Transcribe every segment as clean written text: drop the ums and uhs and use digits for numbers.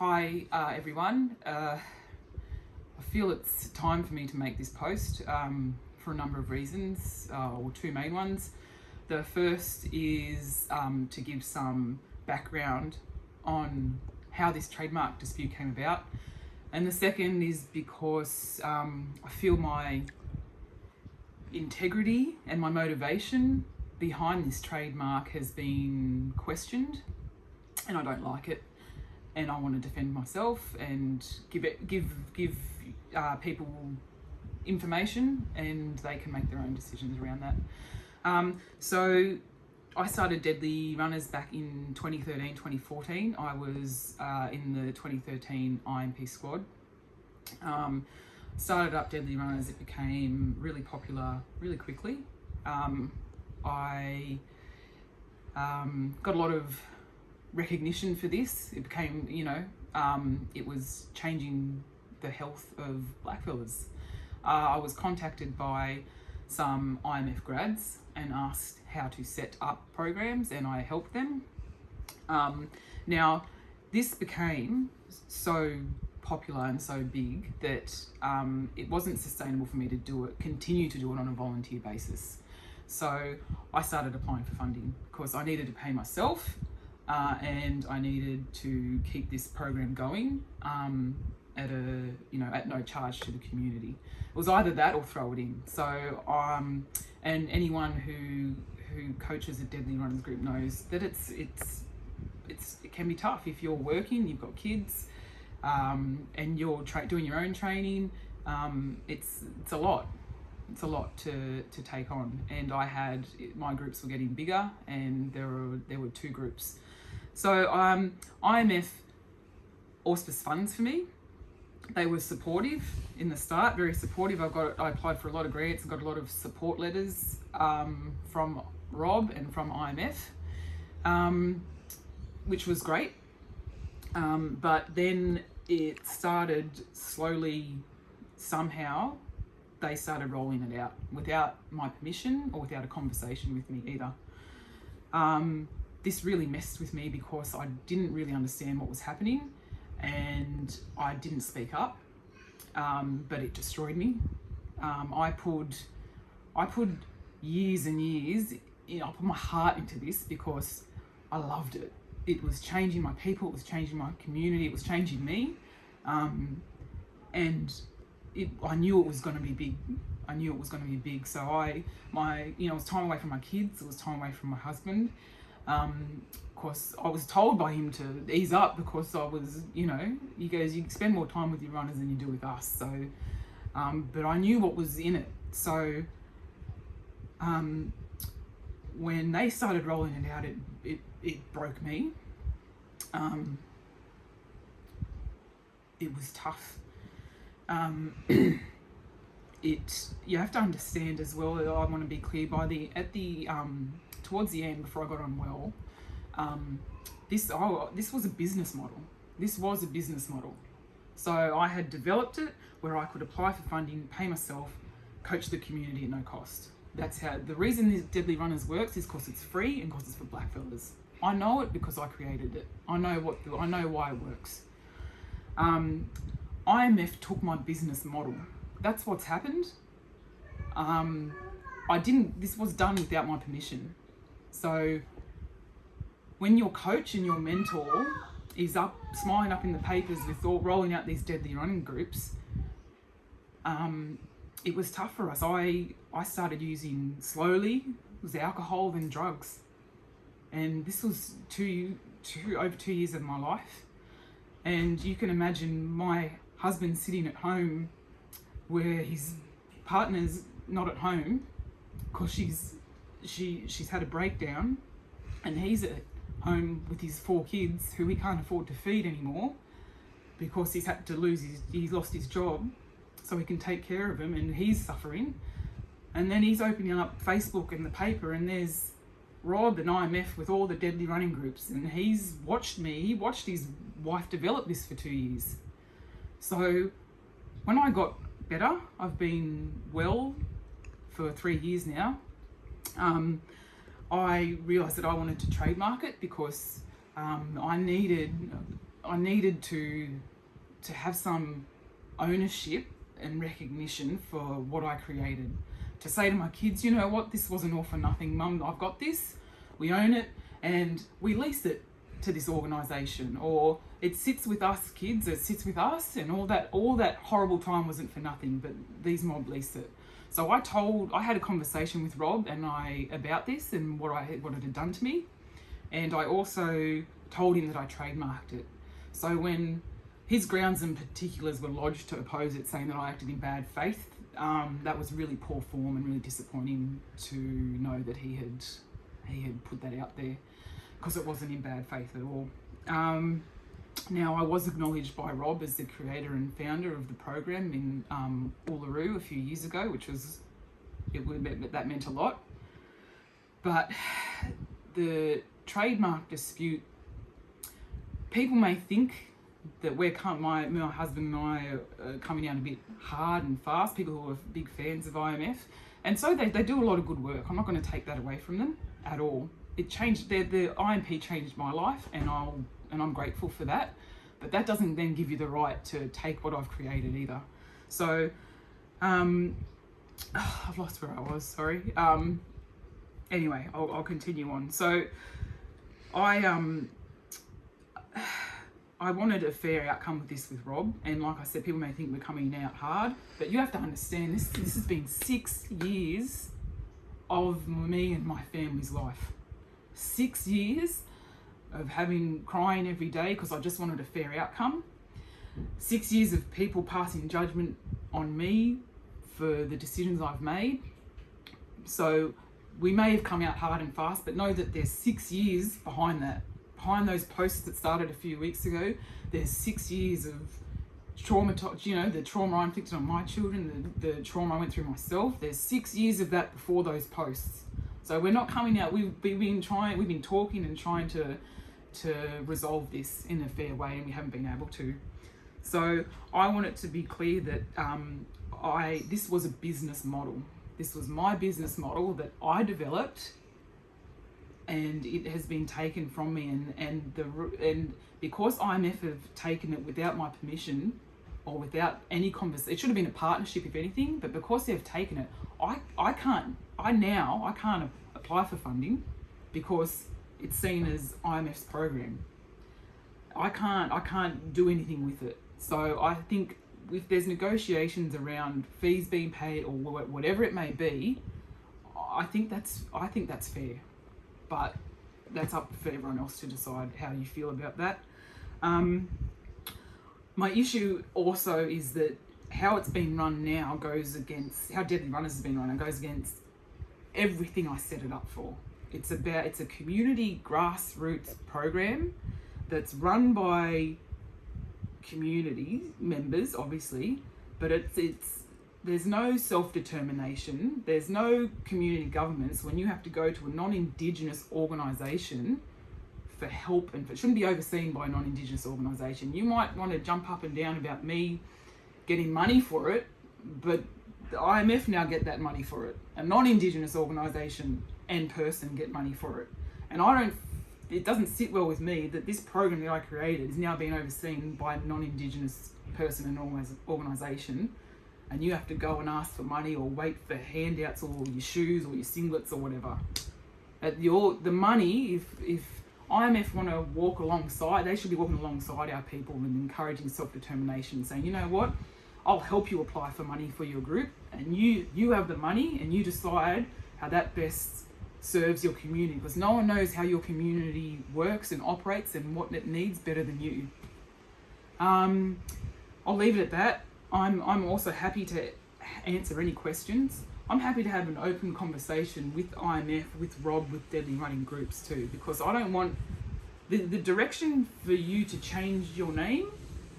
Hi everyone. I feel it's time for me to make this post for a number of reasons, or two main ones. The first is to give some background on how this trademark dispute came about. And the second is because I feel my integrity and my motivation behind this trademark has been questioned, and I don't like it. And I want to defend myself and give people information, and they can make their own decisions around that. So I started Deadly Runners back in 2013, 2014. I was in the 2013 IMP squad. Started up Deadly Runners. It became really popular really quickly. I got a lot of recognition for this. It became, it was changing the health of blackfellas. I was contacted by some IMF grads and asked how to set up programs, and I helped them. Now, this became so popular and so big that it wasn't sustainable for me to continue to do it on a volunteer basis. So I started applying for funding because I needed to pay myself. And I needed to keep this program going at no charge to the community. It was either that or throw it in. So and anyone who coaches a Deadly Runners group knows that it can be tough if you're working, you've got kids, and you're doing your own training. It's a lot. It's a lot to take on, and my groups were getting bigger, and there were two groups. So IMF auspiced funds for me. They were supportive in the start, very supportive. I applied for a lot of grants and got a lot of support letters from Rob and from IMF, which was great. But then it started slowly, somehow, they started rolling it out without my permission or without a conversation with me either. This really messed with me because I didn't really understand what was happening, and I didn't speak up, but it destroyed me. I put years and years, I put my heart into this because I loved it. It was changing my people, it was changing my community, it was changing me, and I knew it was going to be big. I knew it was going to be big. So it was time away from my kids. It was time away from my husband. Of course, I was told by him to ease up because I was, he goes, you spend more time with your runners than you do with us. So, but I knew what was in it. So, when they started rolling it out, it broke me. It was tough. You have to understand as well, I want to be clear, towards the end, before I got on well, this was a business model. This was a business model. So I had developed it where I could apply for funding, pay myself, coach the community at no cost. That's how, the reason this Deadly Runners works is because it's free and because it's for blackfellas. I know it because I created it. I know why it works. IMF took my business model. That's what's happened. This was done without my permission. So when your coach and your mentor is up, smiling up in the papers with rolling out these Deadly Running groups, it was tough for us. I started using slowly. It was alcohol, then drugs. And this was over 2 years of my life. And you can imagine my husband sitting at home where his partner's not at home because she's had a breakdown, and he's at home with his 4 kids who he can't afford to feed anymore because he's lost his job so he can take care of them, and he's suffering. And then he's opening up Facebook and the paper, and there's Rob and IMF with all the Deadly Running groups, and he watched his wife develop this for 2 years. So when I got better, I've been well for 3 years now, I realised that I wanted to trademark it because I needed I needed to have some ownership and recognition for what I created. To say to my kids, you know what, this wasn't all for nothing, Mum, I've got this, we own it, and we lease it to this organisation, or it sits with us kids, it sits with us, and all that horrible time wasn't for nothing, but these mob leased it. So I had a conversation with Rob and I about this and what it had done to me, and I also told him that I trademarked it. So when his grounds and particulars were lodged to oppose it, saying that I acted in bad faith, that was really poor form and really disappointing to know that he had put that out there, because it wasn't in bad faith at all. Now, I was acknowledged by Rob as the creator and founder of the program in Uluru a few years ago, that meant a lot. But the trademark dispute, people may think that my husband and I are coming out a bit hard and fast, people who are big fans of IMF. And so they do a lot of good work. I'm not going to take that away from them at all. It changed, the IMP changed my life, and I'm grateful for that. But that doesn't then give you the right to take what I've created either. So, I've lost where I was, sorry. Anyway, I'll continue on. So, I wanted a fair outcome with this with Rob, and like I said, people may think we're coming out hard, but you have to understand this has been 6 years of me and my family's life. 6 years of crying every day because I just wanted a fair outcome. 6 years of people passing judgment on me for the decisions I've made. So we may have come out hard and fast, but know that there's 6 years behind that. Behind those posts that started a few weeks ago, there's 6 years of trauma, the trauma I inflicted on my children, the trauma I went through myself. There's 6 years of that before those posts. So we're not coming out, we've been talking and trying to resolve this in a fair way, and we haven't been able to. So I want it to be clear that this was a business model. This was my business model that I developed, and it has been taken from me, and because IMF have taken it without my permission or without any conversation, it should have been a partnership if anything, but because they've taken it, I can't apply for funding because it's seen as IMF's program. I can't do anything with it. So I think if there's negotiations around fees being paid or whatever it may be, I think that's fair. But that's up for everyone else to decide how you feel about that. My issue also is that how it's been run now goes against, how Deadly Runners has been run, and goes against everything I set it up for. It's a community grassroots program that's run by community members, obviously, but there's no self-determination, there's no community governments when you have to go to a non-Indigenous organisation for help, and it shouldn't be overseen by a non-Indigenous organisation. You might want to jump up and down about me getting money for it, but the IMF now get that money for it. A non-Indigenous organisation and person get money for it. And it doesn't sit well with me that this program that I created is now being overseen by a non-Indigenous person and organisation, and you have to go and ask for money or wait for handouts or your shoes or your singlets or whatever. The money, if IMF want to walk alongside, they should be walking alongside our people and encouraging self-determination, saying, you know what, I'll help you apply for money for your group, and you have the money and you decide how that best serves your community, because no one knows how your community works and operates and what it needs better than you. I'll leave it at that. I'm also happy to answer any questions. I'm happy to have an open conversation with IMF, with Rob, with Deadly Running groups too, because I don't want the direction for you to change your name.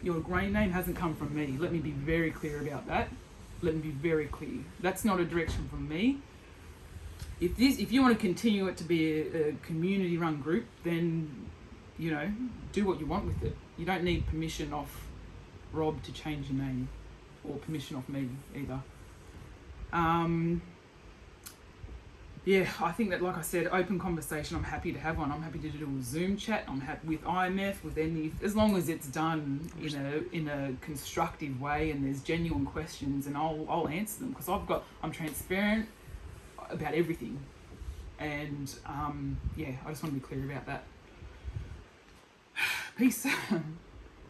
Your grain name hasn't come from me. Let me be very clear about that. Let me be very clear. That's not a direction from me. If you want to continue it to be a community-run group, then, do what you want with it. You don't need permission off Rob to change your name, or permission off me either. Yeah, I think that, like I said, open conversation, I'm happy to have one. I'm happy to do a Zoom chat. I'm happy with IMF, with any, as long as it's done in a constructive way and there's genuine questions, and I'll answer them, because I'm transparent about everything, and yeah, I just want to be clear about that. Peace.